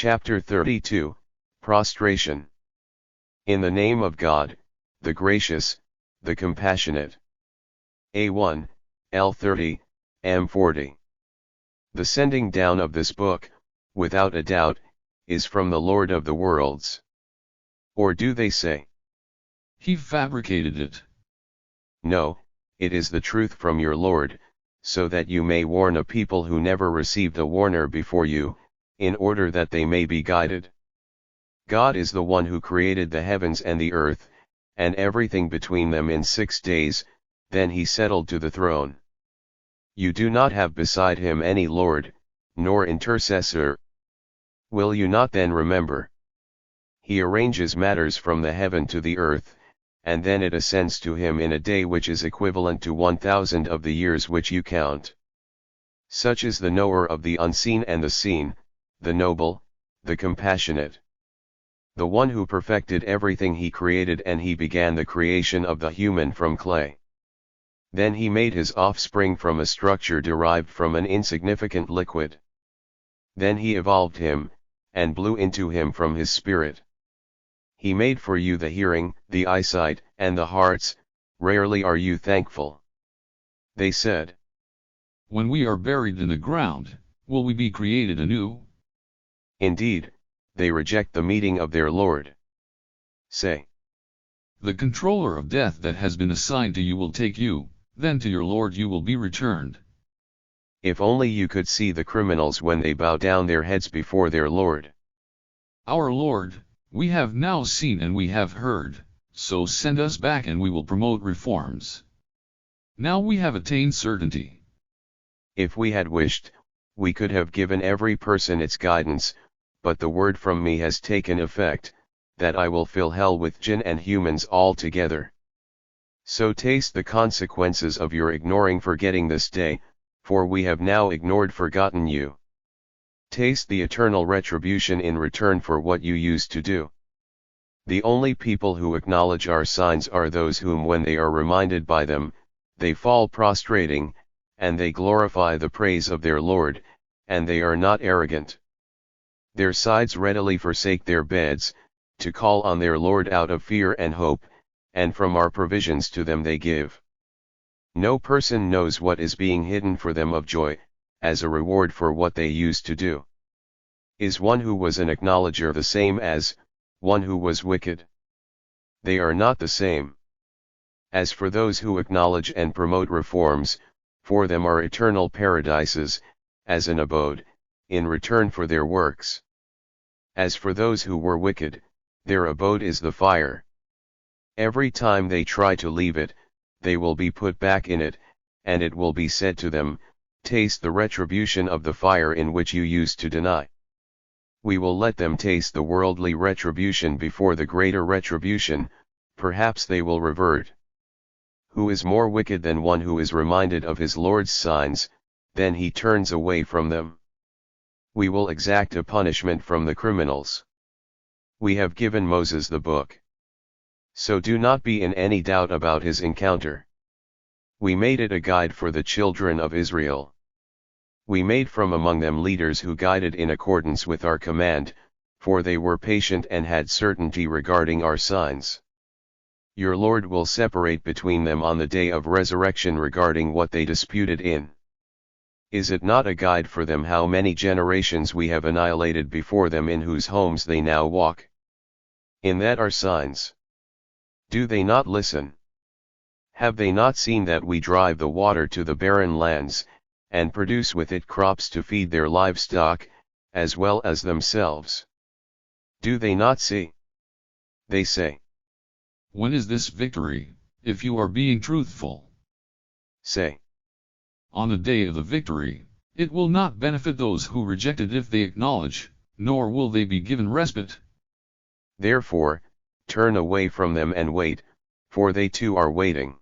Chapter 32, Prostration. In the name of God, the gracious, the compassionate. A1, L30, M40. The sending down of this book, without a doubt, is from the Lord of the worlds. Or do they say, He fabricated it? No, it is the truth from your Lord, so that you may warn a people who never received a warner before you, in order that they may be guided. God is the one who created the heavens and the earth, and everything between them in 6 days, then he settled to the throne. You do not have beside him any Lord, nor intercessor. Will you not then remember? He arranges matters from the heaven to the earth, and then it ascends to him in a day which is equivalent to 1,000 of the years which you count. Such is the knower of the unseen and the seen, the noble, the compassionate. The one who perfected everything he created, and he began the creation of the human from clay. Then he made his offspring from a structure derived from an insignificant liquid. Then he evolved him, and blew into him from his spirit. He made for you the hearing, the eyesight, and the hearts. Rarely are you thankful. They said, When we are buried in the ground, will we be created anew? Indeed, they reject the meeting of their Lord. Say, The controller of death that has been assigned to you will take you, then to your Lord you will be returned. if only you could see the criminals when they bow down their heads before their Lord. Our Lord, we have now seen and we have heard, so send us back and we will promote reforms. Now we have attained certainty. If we had wished, we could have given every person its guidance, but the word from me has taken effect, that I will fill hell with jinn and humans all together. So taste the consequences of your ignoring forgetting this day, for we have now ignored forgotten you. Taste the eternal retribution in return for what you used to do. The only people who acknowledge our signs are those whom when they are reminded by them, they fall prostrating, and they glorify the praise of their Lord, and they are not arrogant. Their sides readily forsake their beds, to call on their Lord out of fear and hope, and from our provisions to them they give. No person knows what is being hidden for them of joy, as a reward for what they used to do. Is one who was an acknowledger the same as one who was wicked? They are not the same. As for those who acknowledge and promote reforms, for them are eternal paradises, as an abode, in return for their works. As for those who were wicked, their abode is the fire. Every time they try to leave it, they will be put back in it, and it will be said to them, Taste the retribution of the fire in which you used to deny. We will let them taste the worldly retribution before the greater retribution, perhaps they will revert. Who is more wicked than one who is reminded of his Lord's signs, then he turns away from them? We will exact a punishment from the criminals. We have given Moses the book. So do not be in any doubt about his encounter. We made it a guide for the children of Israel. We made from among them leaders who guided in accordance with our command, for they were patient and had certainty regarding our signs. Your Lord will separate between them on the day of resurrection regarding what they disputed in. Is it not a guide for them how many generations we have annihilated before them in whose homes they now walk? In that are signs. Do they not listen? Have they not seen that we drive the water to the barren lands, and produce with it crops to feed their livestock, as well as themselves? Do they not see? They say, When is this victory, if you are being truthful? Say, On the day of the victory, it will not benefit those who reject it if they acknowledge, nor will they be given respite. Therefore, turn away from them and wait, for they too are waiting.